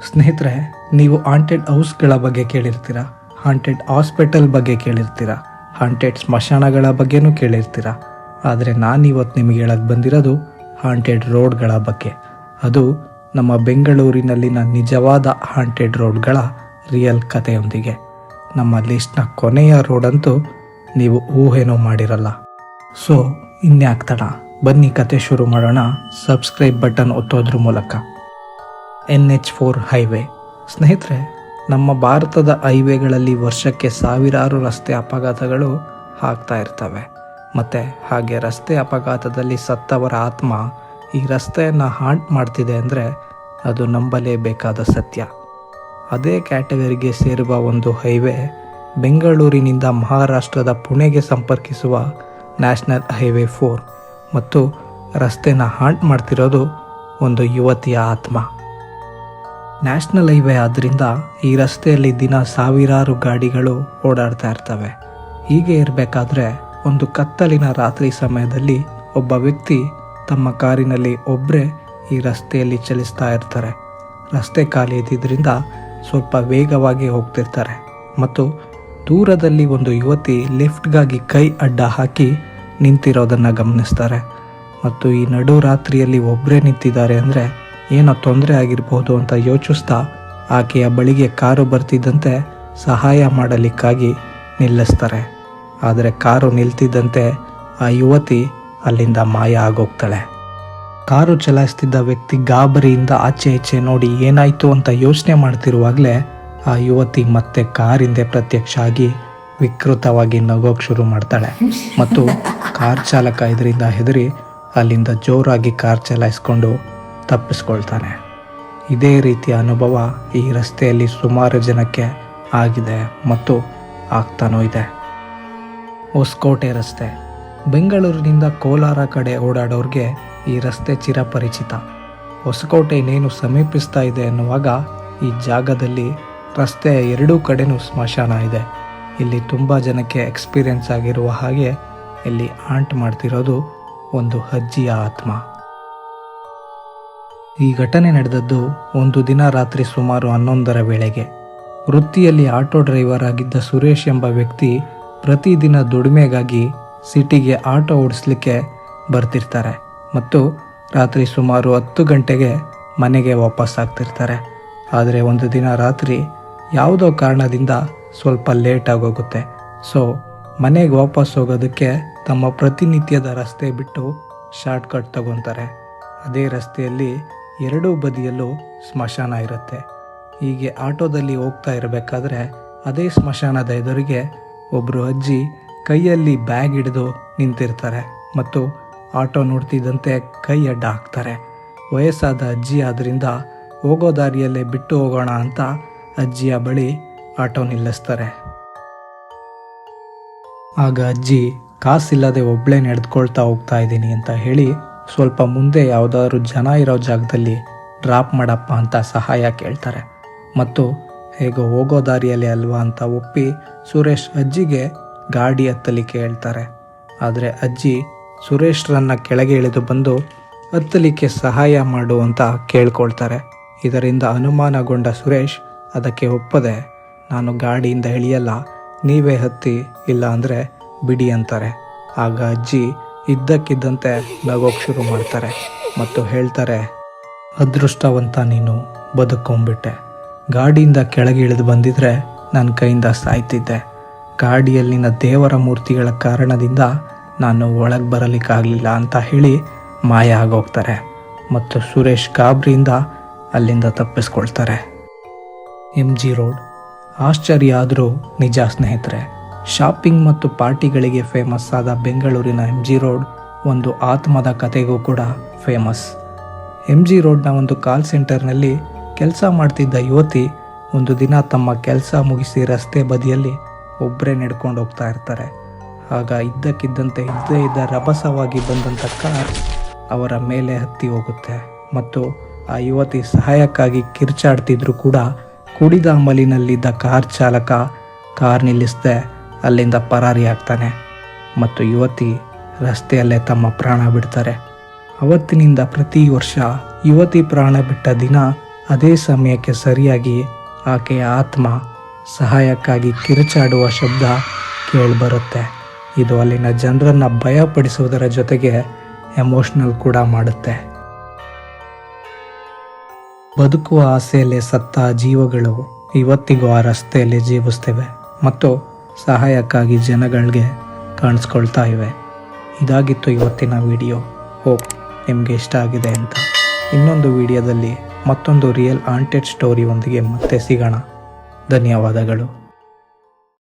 ಸ್ನೇಹಿತರೆ, ನೀವು ಹಾಂಟೆಡ್ ಹೌಸ್ಗಳ ಬಗ್ಗೆ ಕೇಳಿರ್ತೀರ, ಹಾಂಟೆಡ್ ಹಾಸ್ಪಿಟಲ್ ಬಗ್ಗೆ ಕೇಳಿರ್ತೀರ, ಹಾಂಟೆಡ್ ಸ್ಮಶಾನಗಳ ಬಗ್ಗೆನೂ ಕೇಳಿರ್ತೀರ. ಆದರೆ ನಾನಿವತ್ತು ನಿಮಗೆ ಹೇಳಕ್ಕೆ ಬಂದಿರೋದು ಹಾಂಟೆಡ್ ರೋಡ್ಗಳ ಬಗ್ಗೆ. ಅದು ನಮ್ಮ ಬೆಂಗಳೂರಿನಲ್ಲಿನ ನಿಜವಾದ ಹಾಂಟೆಡ್ ರೋಡ್ಗಳ ರಿಯಲ್ ಕಥೆಯೊಂದಿಗೆ. ನಮ್ಮ ಲಿಸ್ಟ್ನ ಕೊನೆಯ ರೋಡಂತೂ ನೀವು ಊಹೆನೂ ಮಾಡಿರಲ್ಲ. ಸೊ ಇನ್ಯಾಕೆ ತಡ, ಬನ್ನಿ ಕತೆ ಶುರು ಮಾಡೋಣ. ಸಬ್ಸ್ಕ್ರೈಬ್ ಬಟನ್ ಒತ್ತೋದ್ರ ಮೂಲಕ. NH4 highway. ಸ್ನೇಹಿತರೆ, ನಮ್ಮ ಭಾರತದ ಹೈವೇಗಳಲ್ಲಿ ವರ್ಷಕ್ಕೆ ಸಾವಿರಾರು ರಸ್ತೆ ಅಪಘಾತಗಳು ಆಗ್ತಾ ಇರ್ತವೆ. ಮತ್ತು ಹಾಗೆ ರಸ್ತೆ ಅಪಘಾತದಲ್ಲಿ ಸತ್ತವರ ಆತ್ಮ ಈ ರಸ್ತೆಯನ್ನು ಹಾಂಟ್ ಮಾಡ್ತಿದೆ ಅಂದರೆ ಅದು ನಂಬಲೇಬೇಕಾದ ಸತ್ಯ. ಅದೇ ಕ್ಯಾಟಗರಿಗೆ ಸೇರುವ ಒಂದು ಹೈವೇ ಬೆಂಗಳೂರಿನಿಂದ ಮಹಾರಾಷ್ಟ್ರದ ಪುಣೆಗೆ ಸಂಪರ್ಕಿಸುವ ನ್ಯಾಷನಲ್ ಹೈವೇ 4. ಮತ್ತು ರಸ್ತೆನ ಹಾಂಟ್ ಮಾಡ್ತಿರೋದು ಒಂದು ಯುವತಿಯ ಆತ್ಮ. ನ್ಯಾಷನಲ್ ಹೈವೇ ಆದ್ದರಿಂದ ಈ ರಸ್ತೆಯಲ್ಲಿ ದಿನ ಸಾವಿರಾರು ಗಾಡಿಗಳು ಓಡಾಡ್ತಾ ಇರ್ತವೆ. ಹೀಗೆ ಇರಬೇಕಾದ್ರೆ ಒಂದು ಕತ್ತಲಿನ ರಾತ್ರಿ ಸಮಯದಲ್ಲಿ ಒಬ್ಬ ವ್ಯಕ್ತಿ ತಮ್ಮ ಕಾರಿನಲ್ಲಿ ಒಬ್ಬರೇ ಈ ರಸ್ತೆಯಲ್ಲಿ ಚಲಿಸ್ತಾ ಇರ್ತಾರೆ. ರಸ್ತೆ ಖಾಲಿ ಇದ್ದಿದ್ದರಿಂದ ಸ್ವಲ್ಪ ವೇಗವಾಗಿ ಹೋಗ್ತಿರ್ತಾರೆ. ಮತ್ತು ದೂರದಲ್ಲಿ ಒಂದು ಯುವತಿ ಲಿಫ್ಟ್ಗಾಗಿ ಕೈ ಅಡ್ಡ ಹಾಕಿ ನಿಂತಿರೋದನ್ನು ಗಮನಿಸ್ತಾರೆ. ಮತ್ತು ಈ ನಡು ರಾತ್ರಿಯಲ್ಲಿ ಒಬ್ಬರೇ ನಿಂತಿದ್ದಾರೆ ಅಂದರೆ ಏನೋ ತೊಂದರೆ ಆಗಿರ್ಬೋದು ಅಂತ ಯೋಚಿಸ್ತಾ ಆಕೆಯ ಬಳಿಗೆ ಕಾರು ಬರ್ತಿದ್ದಂತೆ ಸಹಾಯ ಮಾಡಲಿಕ್ಕಾಗಿ ನಿಲ್ಲಿಸ್ತಾರೆ. ಆದರೆ ಕಾರು ನಿಲ್ತಿದ್ದಂತೆ ಆ ಯುವತಿ ಅಲ್ಲಿಂದ ಮಾಯ ಆಗೋಗ್ತಾಳೆ. ಕಾರು ಚಲಾಯಿಸ್ತಿದ್ದ ವ್ಯಕ್ತಿ ಗಾಬರಿಯಿಂದ ಆಚೆ ಈಚೆ ನೋಡಿ ಏನಾಯಿತು ಅಂತ ಯೋಚನೆ ಮಾಡ್ತಿರುವಾಗಲೇ ಆ ಯುವತಿ ಮತ್ತೆ ಕಾರಿಂದೆ ಪ್ರತ್ಯಕ್ಷ ಆಗಿ ವಿಕೃತವಾಗಿ ನಗೋಕ್ಕೆ ಶುರು ಮಾಡ್ತಾಳೆ. ಮತ್ತು ಕಾರ್ ಚಾಲಕ ಇದರಿಂದ ಹೆದರಿ ಅಲ್ಲಿಂದ ಜೋರಾಗಿ ಕಾರ್ ಚಲಾಯಿಸ್ಕೊಂಡು ತಪ್ಪಿಸ್ಕೊಳ್ತಾನೆ. ಇದೇ ರೀತಿಯ ಅನುಭವ ಈ ರಸ್ತೆಯಲ್ಲಿ ಸುಮಾರು ಜನಕ್ಕೆ ಆಗಿದೆ ಮತ್ತು ಆಗ್ತಾನೂ ಇದೆ. ಹೊಸಕೋಟೆ ರಸ್ತೆ. ಬೆಂಗಳೂರಿನಿಂದ ಕೋಲಾರ ಕಡೆ ಓಡಾಡೋರಿಗೆ ಈ ರಸ್ತೆ ಚಿರಪರಿಚಿತ. ಹೊಸಕೋಟೆ ಇನ್ನೇನು ಸಮೀಪಿಸ್ತಾ ಇದೆ ಎನ್ನುವಾಗ ಈ ಜಾಗದಲ್ಲಿ ರಸ್ತೆಯ ಎರಡೂ ಕಡೆನೂ ಸ್ಮಶಾನ ಇದೆ. ಇಲ್ಲಿ ತುಂಬ ಜನಕ್ಕೆ ಎಕ್ಸ್ಪೀರಿಯನ್ಸ್ ಆಗಿರುವ ಹಾಗೆ ಇಲ್ಲಿ ಹಾಂಟ್ ಮಾಡ್ತಿರೋದು ಒಂದು ಅಜ್ಜಿಯ ಆತ್ಮ. ಈ ಘಟನೆ ನಡೆದದ್ದು ಒಂದು ದಿನ ರಾತ್ರಿ ಸುಮಾರು 11ರ ವೇಳೆಗೆ. ವೃತ್ತಿಯಲ್ಲಿ ಆಟೋ ಡ್ರೈವರ್ ಆಗಿದ್ದ ಸುರೇಶ್ ಎಂಬ ವ್ಯಕ್ತಿ ಪ್ರತಿದಿನ ದುಡಿಮೆಗಾಗಿ ಸಿಟಿಗೆ ಆಟೋ ಓಡಿಸ್ಲಿಕ್ಕೆ ಬರ್ತಿರ್ತಾರೆ ಮತ್ತು ರಾತ್ರಿ ಸುಮಾರು 10 ಗಂಟೆಗೆ ಮನೆಗೆ ವಾಪಸ್ ಆಗ್ತಿರ್ತಾರೆ. ಆದರೆ ಒಂದು ದಿನ ರಾತ್ರಿ ಯಾವುದೋ ಕಾರಣದಿಂದ ಸ್ವಲ್ಪ ಲೇಟ್ ಆಗೋಗುತ್ತೆ. ಸೊ ಮನೆಗೆ ವಾಪಸ್ ಹೋಗೋದಕ್ಕೆ ತಮ್ಮ ಪ್ರತಿನಿತ್ಯದ ರಸ್ತೆ ಬಿಟ್ಟು ಶಾರ್ಟ್ಕಟ್ ತಗೊತಾರೆ. ಅದೇ ರಸ್ತೆಯಲ್ಲಿ ಎರಡೂ ಬದಿಯಲ್ಲೂ ಸ್ಮಶಾನ ಇರುತ್ತೆ. ಹೀಗೆ ಆಟೋದಲ್ಲಿ ಹೋಗ್ತಾ ಇರಬೇಕಾದ್ರೆ ಅದೇ ಸ್ಮಶಾನದ ಎದುರಿಗೆ ಒಬ್ಬರು ಅಜ್ಜಿ ಕೈಯಲ್ಲಿ ಬ್ಯಾಗ್ ಹಿಡಿದು ನಿಂತಿರ್ತಾರೆ ಮತ್ತು ಆಟೋ ನೋಡ್ತಿದ್ದಂತೆ ಕೈ ಅಡ್ಡ ಹಾಕ್ತಾರೆ. ವಯಸ್ಸಾದ ಅಜ್ಜಿ ಆದ್ದರಿಂದ ಹೋಗೋ ದಾರಿಯಲ್ಲೇ ಬಿಟ್ಟು ಹೋಗೋಣ ಅಂತ ಅಜ್ಜಿಯ ಬಳಿ ಆಟೋ ನಿಲ್ಲಿಸ್ತಾರೆ. ಆಗ ಅಜ್ಜಿ ಕಾಸಿಲ್ಲದೆ ಒಬ್ಬಳೇ ನಡೆದುಕೊಳ್ತಾ ಹೋಗ್ತಾ ಇದ್ದೀನಿ ಅಂತ ಹೇಳಿ ಸ್ವಲ್ಪ ಮುಂದೆ ಯಾವುದಾದ್ರು ಜನ ಇರೋ ಜಾಗದಲ್ಲಿ ಡ್ರಾಪ್ ಮಾಡಪ್ಪ ಅಂತ ಸಹಾಯ ಕೇಳ್ತಾರೆ. ಮತ್ತು ಹೇಗೋ ಹೋಗೋ ದಾರಿಯಲ್ಲಿ ಅಲ್ವಾ ಅಂತ ಒಪ್ಪಿ ಸುರೇಶ್ ಅಜ್ಜಿಗೆ ಗಾಡಿ ಹತ್ತಲಿಕ್ಕೆ ಹೇಳ್ತಾರೆ. ಆದರೆ ಅಜ್ಜಿ ಸುರೇಶ್ರನ್ನ ಕೆಳಗೆ ಇಳಿದು ಬಂದು ಹತ್ತಲಿಕ್ಕೆ ಸಹಾಯ ಮಾಡು ಅಂತ ಕೇಳ್ಕೊಳ್ತಾರೆ. ಇದರಿಂದ ಅನುಮಾನಗೊಂಡ ಸುರೇಶ್ ಅದಕ್ಕೆ ಒಪ್ಪದೆ ನಾನು ಗಾಡಿಯಿಂದ ಇಳಿಯಲ್ಲ, ನೀವೇ ಹತ್ತಿ, ಇಲ್ಲ ಅಂದರೆ ಬಿಡಿ ಅಂತಾರೆ. ಆಗ ಅಜ್ಜಿ ಇದ್ದಕ್ಕಿದ್ದಂತೆ ನಗೋಕ್ಕೆ ಶುರು ಮಾಡ್ತಾರೆ ಮತ್ತು ಹೇಳ್ತಾರೆ, ಅದೃಷ್ಟವಂತ ನೀನು, ಬದುಕೊಂಬಿಟ್ಟೆ. ಗಾಡಿಯಿಂದ ಕೆಳಗೆ ಇಳಿದು ಬಂದಿದ್ರೆ ನನ್ನ ಕೈಯಿಂದ ಸಾಯ್ತಿದ್ದೆ. ಗಾಡಿಯಲ್ಲಿನ ದೇವರ ಮೂರ್ತಿಗಳ ಕಾರಣದಿಂದ ನಾನು ಒಳಗೆ ಬರಲಿಕ್ಕಾಗಲಿಲ್ಲ ಅಂತ ಹೇಳಿ ಮಾಯ ಆಗೋಗ್ತಾರೆ ಮತ್ತು ಸುರೇಶ್ ಗಾಬರಿಯಿಂದ ಅಲ್ಲಿಂದ ತಪ್ಪಿಸ್ಕೊಳ್ತಾರೆ. MG road. ಆಶ್ಚರ್ಯ ಆದರೂ ನಿಜ ಸ್ನೇಹಿತರೆ. ಶಾಪಿಂಗ್ ಮತ್ತು ಪಾರ್ಟಿಗಳಿಗೆ ಫೇಮಸ್ ಆದ ಬೆಂಗಳೂರಿನ MG ರೋಡ್ ಒಂದು ಆತ್ಮದ ಕತೆಗೂ ಕೂಡ ಫೇಮಸ್. MG ರೋಡ್ನ ಒಂದು ಕಾಲ್ ಸೆಂಟರ್ನಲ್ಲಿ ಕೆಲಸ ಮಾಡ್ತಿದ್ದ ಯುವತಿ ಒಂದು ದಿನ ತಮ್ಮ ಕೆಲಸ ಮುಗಿಸಿ ರಸ್ತೆ ಬದಿಯಲ್ಲಿ ಒಬ್ಬರೇ ನಡ್ಕೊಂಡು ಹೋಗ್ತಾ ಇರ್ತಾರೆ. ಆಗ ಇದ್ದಕ್ಕಿದ್ದಂತೆ ಇದ್ದೇ ಇದ್ದ ರಭಸವಾಗಿ ಬಂದಂಥ ಕಾರ್ ಅವರ ಮೇಲೆ ಹತ್ತಿ ಹೋಗುತ್ತೆ ಮತ್ತು ಆ ಯುವತಿ ಸಹಾಯಕ್ಕಾಗಿ ಕಿರ್ಚಾಡ್ತಿದ್ರು ಕೂಡ ಕುಡಿದ ಅಮಲಿನಲ್ಲಿದ್ದ ಕಾರ್ ಚಾಲಕ ಕಾರ್ ನಿಲ್ಲಿಸದೆ ಅಲ್ಲಿಂದ ಪರಾರಿ ಆಗ್ತಾನೆ ಮತ್ತು ಯುವತಿ ರಸ್ತೆಯಲ್ಲೇ ತಮ್ಮ ಪ್ರಾಣ ಬಿಡ್ತಾರೆ. ಅವತ್ತಿನಿಂದ ಪ್ರತಿ ವರ್ಷ ಯುವತಿ ಪ್ರಾಣ ಬಿಟ್ಟ ದಿನ ಅದೇ ಸಮಯಕ್ಕೆ ಸರಿಯಾಗಿ ಆಕೆಯ ಆತ್ಮ ಸಹಾಯಕ್ಕಾಗಿ ಕಿರುಚಾಡುವ ಶಬ್ದ ಕೇಳಿಬರುತ್ತೆ. ಇದು ಅಲ್ಲಿನ ಜನರನ್ನು ಭಯಪಡಿಸುವುದರ ಜೊತೆಗೆ ಎಮೋಷ್ನಲ್ ಕೂಡ ಮಾಡುತ್ತೆ. ಬದುಕುವ ಆಸೆಯಲ್ಲಿ ಸತ್ತ ಜೀವಗಳು ಇವತ್ತಿಗೂ ಆ ರಸ್ತೆಯಲ್ಲಿ ಜೀವಿಸ್ತೇವೆ ಮತ್ತು ಸಹಾಯಕ್ಕಾಗಿ ಜನಗಳಿಗೆ ಕಾಣಿಸ್ಕೊಳ್ತಾ ಇವೆ. ಇದಾಗಿತ್ತು ಇವತ್ತಿನ ವಿಡಿಯೋ. ಹೋಪ್ ನಿಮಗೆ ಇಷ್ಟ ಆಗಿದೆ ಅಂತ. ಇನ್ನೊಂದು ವಿಡಿಯೋದಲ್ಲಿ ಮತ್ತೊಂದು ರಿಯಲ್ ಹಾಂಟೆಡ್ ಸ್ಟೋರಿ ಒಂದಿಗೆ ಮತ್ತೆ ಸಿಗೋಣ. ಧನ್ಯವಾದಗಳು.